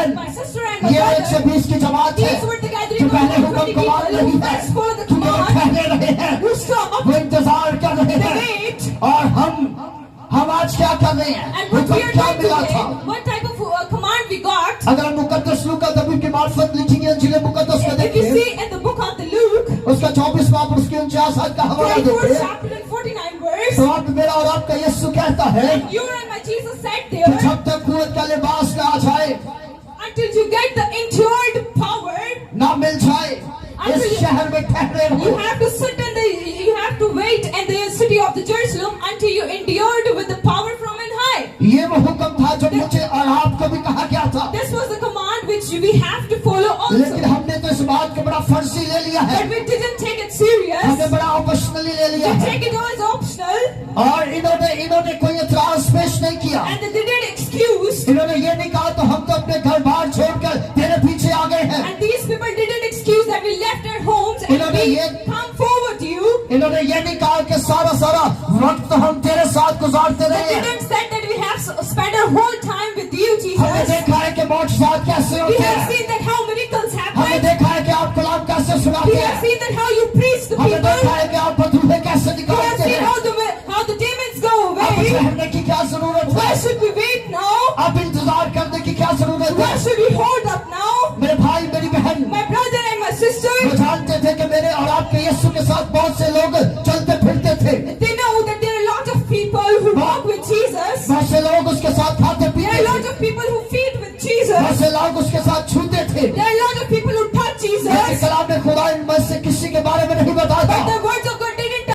बहन, My sister and my ये brother, 120 की जमात है these were the जो gathering of पहले 120 हुक्म को people मान रही who है, first follow the जो command, पहले रहे हैं, who stop वो इंतजार कर रहे the हैं। wait, और हम आज क्या कर रहे हैं? and what हुक्म we are क्या doing मिला today, था? what type of command we got. अगर हम मुकद्दस लूका नबी की मार्फत लिखी गई इंजील मुकद्दस को If you देखें, see in the book of the Luke, उसका 24 बाब उसकी 49 आयत का हवाला 24th देखें, chapter and 49 verse, तो आप मेरा और आपका यीशु कहता है you and my Jesus said कि there, जब तक कुव्वत का लिबास ना आ जाए, until you get the inward power, ना मिल जाए, इस शहर में ठहरे you रहो। have to sit in you have to wait in the city of the Jerusalem until you endured with the power from on high. ये वो हुक्म था जो मुझे और आपको भी कहा गया था, This was the command which we have to follow लेकिन also. हमने तो इस बात को बड़ा फर्जी ले लिया है, But we didn't take it serious. हमने बड़ा ऑप्शनली ले लिया We है, take it as optional, और इन्होंने कोई एतराज पेश नहीं किया। and they didn't excuse. इन्होंने ये नहीं कहा तो हम तो अपने घर बार छोड़कर तेरे पीछे आ गए हैं। And these people didn't excuse that we left our homes and we come forward to you. इन्होंने ये नहीं कहा कि सारा वक्त हम तेरे साथ गुजारते They रहे हैं। didn't say that we have spent our whole time with you, हमने Jesus. देखा है कि मौजज़ात कैसे We होते have हैं, seen that how miracles हमने happen. देखा है कि आप कलाम कैसे We सुनाते have हैं, seen that how you preach the हमने people. देखा है कि आप बदूहे कैसे We have निकालते seen हैं। how the demons go अब away. ठहरने की क्या जरूरत Why है? should we wait now? अब इंतजार करने की क्या जरूरत Why है? should we hold up now? मेरे भाई मेरी बहन, My brother and my sister, वो जानते थे कि मेरे और आपके यीशु के साथ बहुत से लोग चलते फिरते थे, they know that there are a lot of people who walk with Jesus. बहुत से लोग उसके साथ खाते There पीते are a थे, lot of people who feed with बहुत Jesus. से लोग उसके साथ छूते थे। There are a lot of people who touch लेकिन Jesus. कलाम खुदा इनमें से किसी के बारे में नहीं बताता। But the